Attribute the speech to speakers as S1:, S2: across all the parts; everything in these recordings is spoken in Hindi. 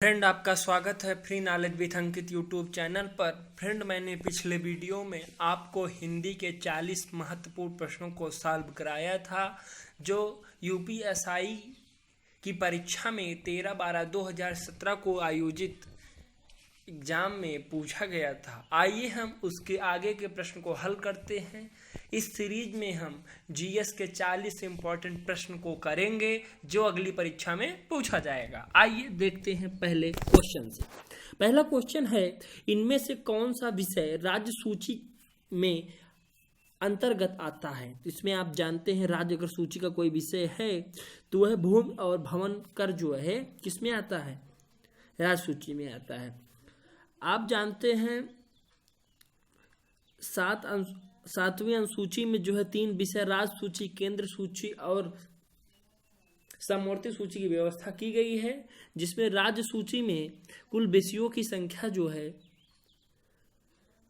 S1: फ्रेंड, आपका स्वागत है free knowledge with Ankit YouTube channel पर। फ्रेंड, मैंने पिछले वीडियो में आपको हिंदी के 40 महत्वपूर्ण प्रश्नों को सॉल्व कराया था जो यूपीएसआई की परीक्षा में 13/12/2017 को आयोजित एग्जाम में पूछा गया था। आइए हम उसके आगे के प्रश्न को हल करते हैं। इस सीरीज में हम जीएस के 40 इंपॉर्टेंट प्रश्न को करेंगे जो अगली परीक्षा में पूछा जाएगा। आइए देखते हैं पहले क्वेश्चन से। पहला क्वेश्चन है, इनमें से कौन सा विषय राज्य सूची में अंतर्गत आता है। इसमें आप जानते हैं राज्य अगर सूची का कोई विषय है तो वह भूमि और भवन कर जो है किसमें आता है, राज्य सूची में आता है। आप जानते हैं 7वीं अनुसूची में जो है 3 विषय राज्य सूची, केंद्र सूची और समवर्ती सूची की व्यवस्था की गई है, जिसमें राज्य सूची में कुल विषयों की संख्या जो है,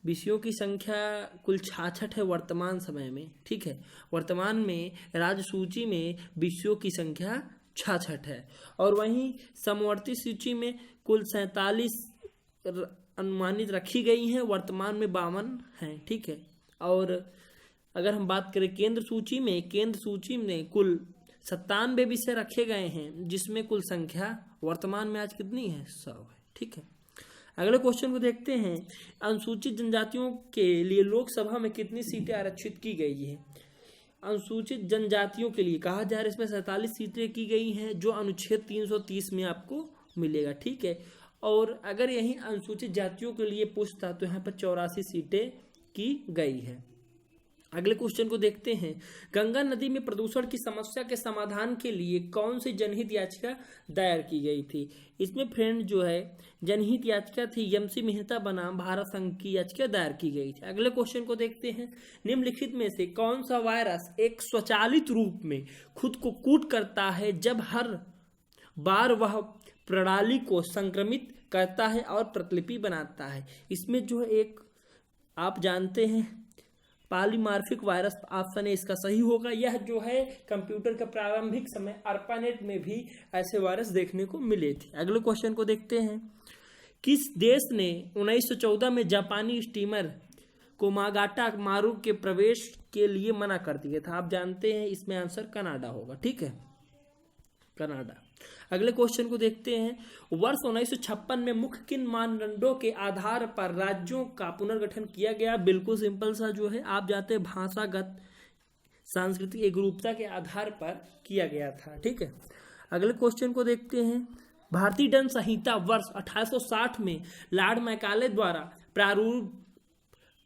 S1: विषयों की संख्या कुल 66 है वर्तमान समय में। ठीक है, वर्तमान में राज्य सूची में विषयों की संख्या 66 है और वहीं समवर्ती सूची में कुल 47 अनुमानित रखी गई हैं, वर्तमान में 52 हैं। ठीक है, और अगर हम बात करें केंद्र सूची में कुल 97 विषय रखे गए हैं, जिसमें कुल संख्या वर्तमान में आज कितनी है, 100 है। ठीक है, अगले क्वेश्चन को देखते हैं। अनुसूचित जनजातियों के लिए लोकसभा में कितनी सीटें आरक्षित की गई है। अनुसूचित जनजातियों के लिए कहा जा रहा है इसमें 47 सीटें की गई हैं, जो अनुच्छेद 330 में आपको मिलेगा। ठीक है, और अगर यही अनुसूचित जातियों के लिए पूछता तो यहाँ पर 84 सीटें की गई है। अगले क्वेश्चन को देखते हैं। गंगा नदी में प्रदूषण की समस्या के समाधान के लिए कौन सी जनहित याचिका दायर की गई थी। इसमें फ्रेंड जो है जनहित याचिका थी एमसी मेहता बनाम भारत संघ की याचिका दायर की गई थी। अगले क्वेश्चन को देखते हैं। निम्नलिखित में से कौन सा वायरस एक स्वचालित रूप में खुद को कूट करता है जब हर बार वह प्रणाली को संक्रमित करता है और प्रतिलिपि बनाता है। इसमें जो एक आप जानते हैं पॉलीमार्फिक वायरस ऑप्शन है इसका सही होगा। यह जो है कंप्यूटर के प्रारंभिक समय ARPANET में भी ऐसे वायरस देखने को मिले थे। अगले क्वेश्चन को देखते हैं। किस देश ने 1914 में जापानी स्टीमर कोमागाटा मारू के प्रवेश के लिए मना कर दिया था। आप जानते हैं इसमें आंसर कनाडा होगा। ठीक है, कनाडा। अगले क्वेश्चन को देखते हैं। वर्ष 1956 में मुख्य किन मानदंडों के आधार पर राज्यों का पुनर्गठन किया गया। बिल्कुल सिंपल सा जो है आप जानते हैं भाषागत सांस्कृतिक एकरूपता के आधार पर किया गया था। ठीक है, अगले क्वेश्चन को देखते हैं। भारतीय दंड संहिता वर्ष 1860 में लॉर्ड मैकाले द्वारा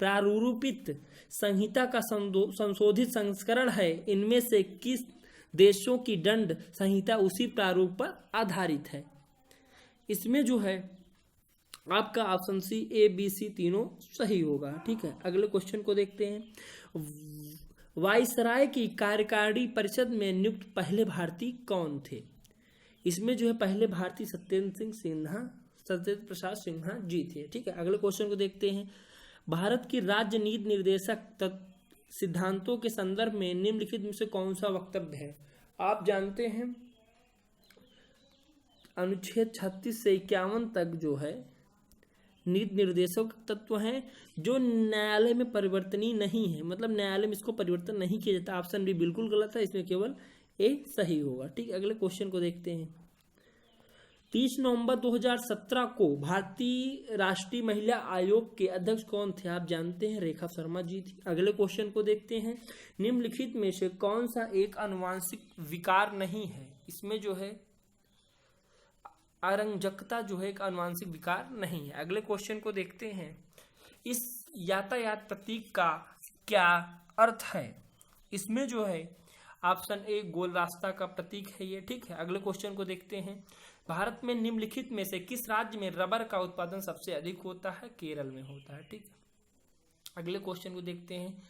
S1: प्रारूपित संहिता का संशोधित संस्करण है। इनमें से किस देशों की दंड संहिता उसी प्रारूप पर आधारित है। इसमें जो है आपका ऑप्शन सी ABC तीनों सही होगा। ठीक है, अगले क्वेश्चन को देखते हैं। वायसराय की कार्यकारिणी परिषद में नियुक्त पहले भारतीय कौन थे। इसमें जो है पहले भारतीय सत्येंद्र प्रसाद सिन्हा जी थे। ठीक है, अगले क्वेश्चन को देखते हैं। भारत की राज्य नीति निर्देशक सिद्धांतों के संदर्भ में निम्नलिखित में से कौन सा वक्तव्य है। आप जानते हैं अनुच्छेद 36 से 51 तक जो है नीति निर्देशक तत्व हैं जो न्यायालय में परिवर्तनीय नहीं है, मतलब न्यायालय में इसको परिवर्तन नहीं किया जाता। ऑप्शन बी बिल्कुल गलत है, इसमें केवल ए सही होगा। ठीक, अगले क्वेश्चन को देखते हैं। 30 नवंबर 2017 को भारतीय राष्ट्रीय महिला आयोग के अध्यक्ष कौन थे। आप जानते हैं रेखा शर्मा जी थी। अगले क्वेश्चन को देखते हैं। निम्नलिखित में से कौन सा एक आनुवांशिक विकार नहीं है। इसमें जो है अरंजकता जो है एक आनुवांशिक विकार नहीं है। अगले क्वेश्चन को देखते हैं। इस यातायात प्रतीक का क्या अर्थ है। इसमें जो है ऑप्शन ए गोल रास्ता का प्रतीक है ये। ठीक है, अगले क्वेश्चन को देखते हैं। भारत में निम्नलिखित में से किस राज्य में रबर का उत्पादन सबसे अधिक होता है। केरल में होता है। ठीक है, अगले क्वेश्चन को देखते हैं।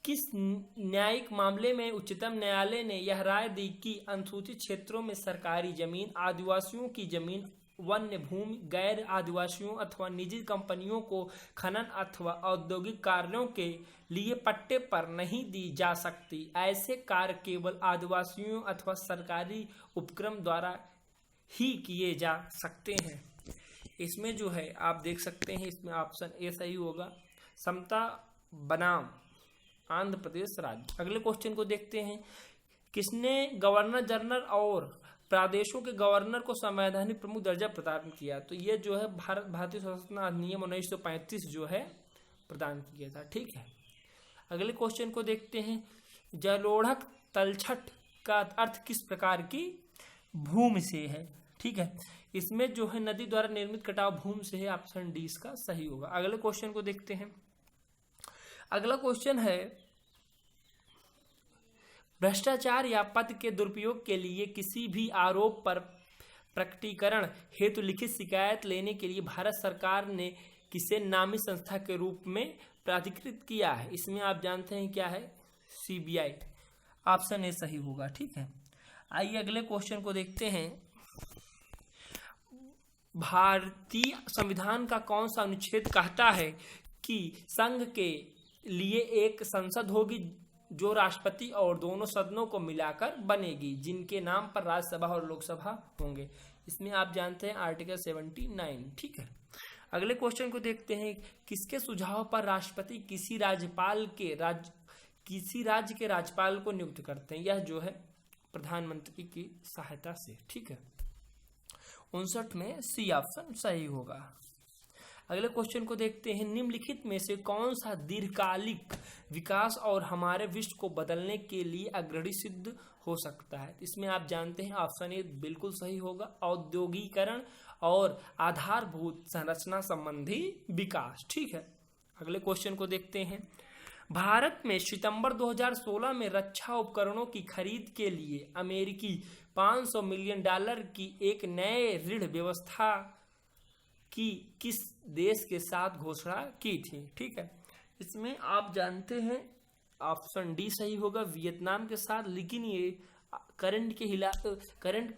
S1: किस न्यायिक मामले में उच्चतम न्यायालय ने यह राय दी कि अनुसूचित क्षेत्रों में सरकारी जमीन, आदिवासियों की जमीन, वन्य भूमि गैर आदिवासियों अथवा निजी कंपनियों को खनन अथवा औद्योगिक कार्यों के लिए पट्टे पर नहीं दी जा सकती। ऐसे कार्य केवल आदिवासियों अथवा सरकारी उपक्रम द्वारा ही किए जा सकते हैं। इसमें जो है आप देख सकते हैं, इसमें ऑप्शन ए सही होगा, समता बनाम आंध्र प्रदेश राज्य। अगले क्वेश्चन को देखते हैं, किसने गवर्नर जनरल और प्रदेशों के गवर्नर को संवैधानिक प्रमुख दर्जा प्रदान किया? तो ये जो है भारतीय स्वतंत्रता अधिनियम 1935 जो है प्रदान किया था। ठीक है, अगले क्वेश्चन को देखते हैं, जलोढ़क तलछट का अर्थ किस प्रकार की भूमि से है? ठीक है, इसमें जो है नदी द्वारा निर्मित कटाव भूमि से है, ऑप्शन डी इसका सही होगा। अगले क्वेश्चन को देखते हैं, अगला क्वेश्चन है, भ्रष्टाचार या पद के दुरुपयोग के लिए किसी भी आरोप पर प्रकटीकरण हेतु लिखित शिकायत लेने के लिए भारत सरकार ने किसे नामी संस्था के रूप में प्राधिकृत किया है? इसमें आप जानते हैं क्या है, सीबीआई, ऑप्शन ए सही होगा। ठीक है, आइए अगले क्वेश्चन को देखते हैं, भारतीय संविधान का कौन सा अनुच्छेद कहता है कि संघ के लिए एक संसद होगी जो राष्ट्रपति और दोनों सदनों को मिलाकर बनेगी, जिनके नाम पर राज्यसभा और लोकसभा होंगे? इसमें आप जानते हैं आर्टिकल 79। ठीक है, अगले क्वेश्चन को देखते हैं, किसके सुझाव पर राष्ट्रपति किसी राज्य के राज्यपाल को नियुक्त करते हैं? यह जो है प्रधानमंत्री की सहायता से। ठीक है, 59 में सी ऑप्शन सही होगा। अगले क्वेश्चन को देखते हैं, निम्नलिखित में से कौन सा दीर्घकालिक विकास और हमारे विश्व को बदलने के लिए अग्रणी सिद्ध हो सकता है? इसमें आप जानते हैं ऑप्शन ए बिल्कुल सही होगा, औद्योगिकरण और आधारभूत संरचना संबंधी विकास। ठीक है, अगले क्वेश्चन को देखते हैं, भारत में सितंबर 2016 में रक्षा उपकरणों की खरीद के लिए अमेरिकी $500 मिलियन की एक नए ऋण व्यवस्था की किस देश के साथ घोषणा की थी? ठीक है, इसमें आप जानते हैं ऑप्शन डी सही होगा, वियतनाम के साथ। लेकिन ये करंट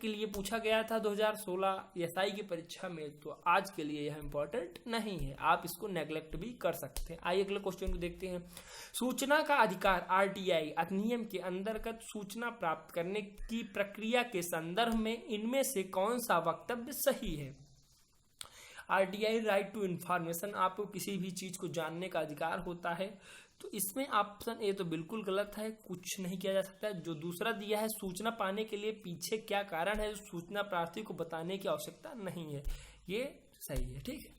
S1: के लिए पूछा गया था 2016 एसआई की परीक्षा में, तो आज के लिए यह इंपॉर्टेंट नहीं है, आप इसको नेग्लेक्ट भी कर सकते हैं। आइए अगले क्वेश्चन को देखते हैं, सूचना का अधिकार आरटीआई अधिनियम के अंतर्गत सूचना प्राप्त करने की प्रक्रिया के संदर्भ में इनमें से कौन सा वक्तव्य सही है? आरटीआई राइट टू इंफॉर्मेशन, आपको किसी भी चीज को जानने का अधिकार होता है, तो इसमें ऑप्शन ए तो बिल्कुल गलत है, कुछ नहीं किया जा सकता है। जो दूसरा दिया है, सूचना पाने के लिए पीछे क्या कारण है, सूचना प्रार्थी को बताने की आवश्यकता नहीं है, ये सही है। ठीक है,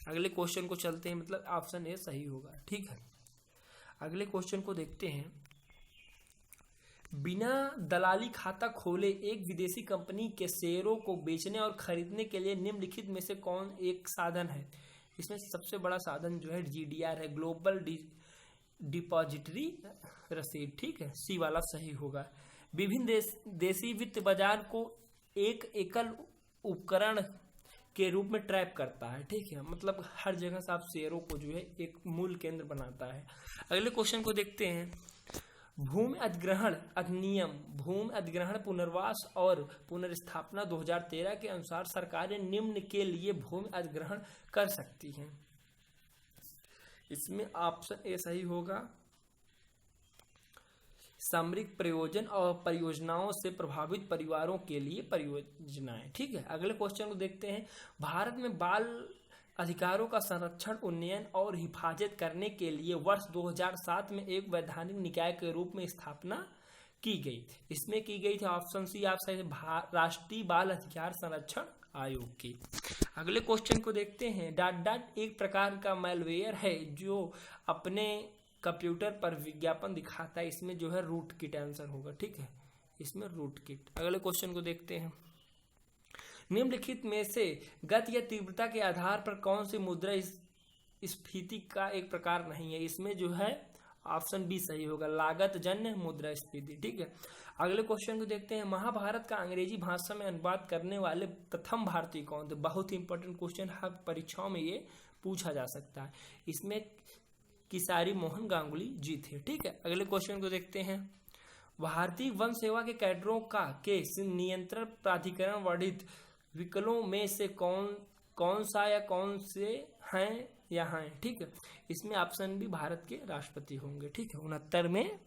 S1: अगले क्वेश्चन को चलते हैं, मतलब ऑप्शन ए सही होगा। ठीक है, अगले क्वेश्चन को देखते हैं, बिना दलाली खाता खोले एक विदेशी कंपनी के शेयरों को बेचने और खरीदने के लिए निम्नलिखित में से कौन एक साधन है? इसमें सबसे बड़ा साधन जो है जीडीआर है, ग्लोबल डिपॉजिटरी रसीद। ठीक है, सी वाला सही होगा। विभिन्न देशी वित्त बाजार को एक एकल उपकरण के रूप में ट्रैप करता है। ठीक है, मतलब हर जगह से आप शेयरों को जो है एक मूल केंद्र बनाता है। अगले क्वेश्चन को देखते हैं, भूमि अधिग्रहण अधिनियम, भूमि अधिग्रहण पुनर्वास और पुनर्स्थापना 2013 के अनुसार सरकारें निम्न के लिए भूमि अधिग्रहण कर सकती हैं। इसमें ऑप्शन ए सही होगा, सामरिक प्रयोजन और परियोजनाओं से प्रभावित परिवारों के लिए परियोजनाएं। ठीक है, अगले क्वेश्चन को देखते हैं, भारत में बाल अधिकारों का संरक्षण, उन्नयन और हिफाजत करने के लिए वर्ष 2007 में एक वैधानिक निकाय के रूप में स्थापना की गई। इसमें की गई थी ऑप्शन सी आप सही, राष्ट्रीय बाल अधिकार संरक्षण आयोग की। अगले क्वेश्चन को देखते हैं, डाट एक प्रकार का मैलवेयर है जो अपने कंप्यूटर पर विज्ञापन दिखाता है। इसमें जो है रूट किट आंसर होगा। ठीक है, इसमें रूट किट। अगले क्वेश्चन को देखते हैं, निम्नलिखित में से गति या तीव्रता के आधार पर कौन सी मुद्रा स्फीति का एक प्रकार नहीं है? इसमें जो है ऑप्शन बी सही होगा, लागत जन्य मुद्रास्फीति। ठीक है, अगले क्वेश्चन को देखते हैं, महाभारत का अंग्रेजी भाषा में अनुवाद करने वाले प्रथम भारतीय कौन थे? बहुत ही इंपॉर्टेंट क्वेश्चन है, परीक्षाओं में ये पूछा जा सकता है। इसमें किसारी मोहन गांगुली जी थे। ठीक है, अगले क्वेश्चन को देखते हैं, भारतीय वन सेवा के कैडरों का के नियंत्रण प्राधिकरण वर्णित विकल्पों में से कौन सा या कौन से हैं या हैं? ठीक है, इसमें ऑप्शन भी भारत के राष्ट्रपति होंगे। ठीक है, 69 में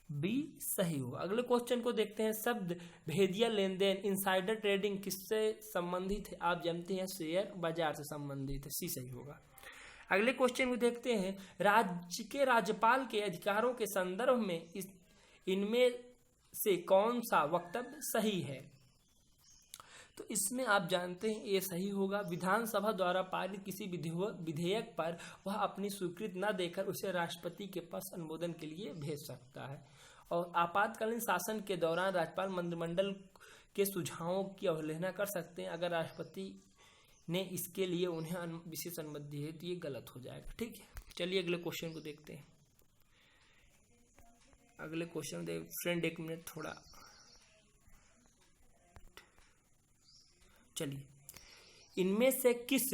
S1: बी सही होगा। अगले क्वेश्चन को देखते हैं। शब्द भेदिया लेन देन इनसाइडर ट्रेडिंग किससे संबंधित है? आप जानते हैं शेयर बाजार से संबंधित है, सी सही होगा। अगले क्वेश्चन को देखते हैं। राज्य के राज्यपाल के अधिकारों के संदर्भ में इनमें से कौन सा वक्तव्य सही है? तो इसमें आप जानते हैं ये सही होगा। विधानसभा द्वारा पारित किसी विधेयक पर वह अपनी स्वीकृति न देकर उसे राष्ट्रपति के पास अनुमोदन के लिए भेज सकता है। और आपातकालीन शासन के दौरान राज्यपाल मंत्रिमंडल के सुझावों की अवहेलना कर सकते हैं अगर राष्ट्रपति ने इसके लिए उन्हें विशेष अनुमति दी है, तो ये गलत हो जाएगा। ठीक है, चलिए अगले क्वेश्चन को देखते हैं। अगले क्वेश्चन देख फ्रेंड, एक मिनट थोड़ा, चलिए। इनमें से किस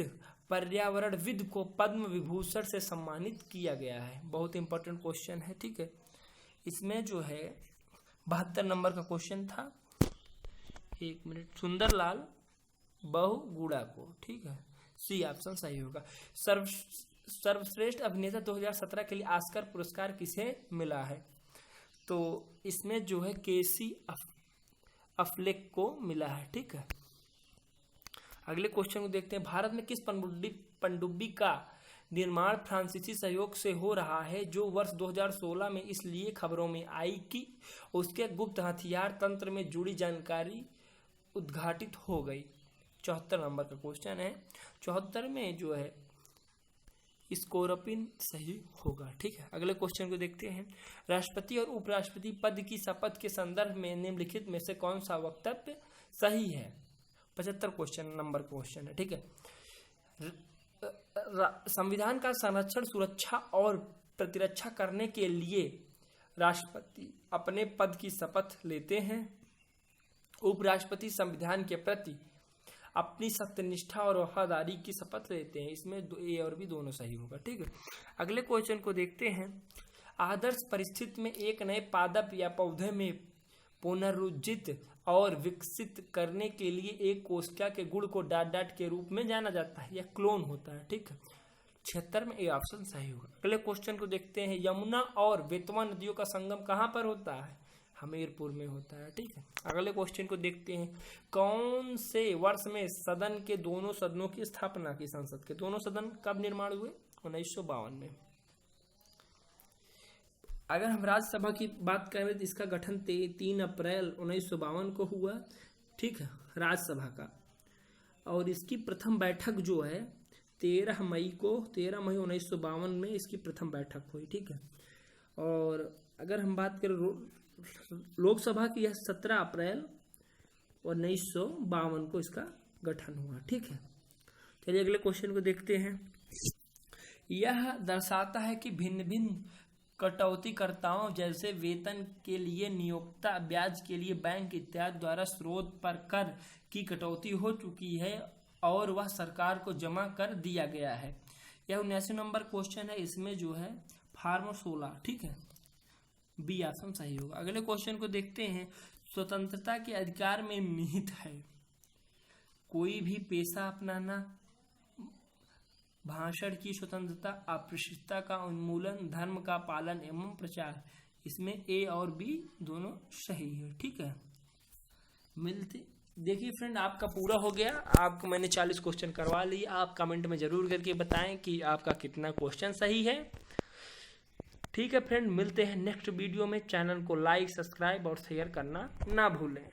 S1: पर्यावरणविद को पद्म विभूषण से सम्मानित किया गया है? बहुत इंपॉर्टेंट क्वेश्चन है। ठीक है, इसमें जो है 72 नंबर का क्वेश्चन था। एक मिनट, सुंदरलाल बहुगुणा को। ठीक है, सी ऑप्शन सही होगा। सर्वश्रेष्ठ अभिनेता 2017 के लिए ऑस्कर पुरस्कार किसे मिला है? तो इसमें जो है केसी अफ्लेक को मिला है। ठीक है, अगले क्वेश्चन को देखते हैं। भारत में किस पनडुब्बी का निर्माण फ्रांसीसी सहयोग से हो रहा है जो वर्ष 2016 में इसलिए खबरों में आई कि उसके गुप्त हथियार तंत्र में जुड़ी जानकारी उद्घाटित हो गई? 74 नंबर का क्वेश्चन है। 74 में जो है स्कोरपिन सही होगा। ठीक है, अगले क्वेश्चन को देखते हैं। राष्ट्रपति और उपराष्ट्रपति पद की शपथ के संदर्भ में निम्नलिखित में से कौन सा वक्तव्य सही है? 75 क्वेश्चन नंबर क्वेश्चन है। ठीक है, संविधान का संरक्षण, सुरक्षा और प्रतिरक्षा करने के लिए राष्ट्रपति अपने पद की शपथ लेते हैं। उपराष्ट्रपति संविधान के प्रति अपनी सत्यनिष्ठा और वफादारी की शपथ लेते हैं। इसमें ए और बी दोनों सही होगा। ठीक है, अगले क्वेश्चन को देखते हैं। आदर्श परिस्थिति में एक नए पादप या पौधे में पुनरुज्जीवित और विकसित करने के लिए एक कोशिका के गुण को डाट के रूप में जाना जाता है, यह क्लोन होता है। ठीक है, 76 में ए ऑप्शन सही होगा। अगले क्वेश्चन को देखते हैं। यमुना और बेतवा नदियों का संगम कहाँ पर होता है? हमीरपुर में होता है। ठीक है, अगले क्वेश्चन को देखते हैं। कौन से वर्ष में सदन के दोनों सदनों की स्थापना की? संसद के दोनों सदन कब निर्माण हुए? 1952 में। अगर हम राज्यसभा की बात करें तो इसका गठन 3 अप्रैल 1952 को हुआ। ठीक है, राज्यसभा का। और इसकी प्रथम बैठक जो है 13 मई 1952 में इसकी प्रथम बैठक हुई। ठीक है, और अगर हम बात करें लोकसभा की, यह 17 अप्रैल 1952 को इसका गठन हुआ। ठीक है, चलिए अगले क्वेश्चन को देखते हैं। यह दर्शाता है कि भिन्न भिन्न कटौतीकर्ताओं जैसे वेतन के लिए नियोक्ता, ब्याज के लिए बैंक इत्यादि द्वारा स्रोत पर कर की कटौती हो चुकी है और वह सरकार को जमा कर दिया गया है। यह 79 नंबर क्वेश्चन है। इसमें जो है फार्म 16। ठीक है, बी ऑप्शन सही होगा। अगले क्वेश्चन को देखते हैं। स्वतंत्रता के अधिकार में निहित है कोई भी पेशा अपनाना, भाषण की स्वतंत्रता, अस्पृश्यता का उन्मूलन, धर्म का पालन एवं प्रचार। इसमें ए और बी दोनों सही है। ठीक है, देखिए फ्रेंड, आपका पूरा हो गया। आपको मैंने 40 क्वेश्चन करवा लिए। आप कमेंट में जरूर करके बताएं कि आपका कितना क्वेश्चन सही है। ठीक है फ्रेंड, मिलते हैं नेक्स्ट वीडियो में। चैनल को लाइक, सब्सक्राइब और शेयर करना ना भूलें।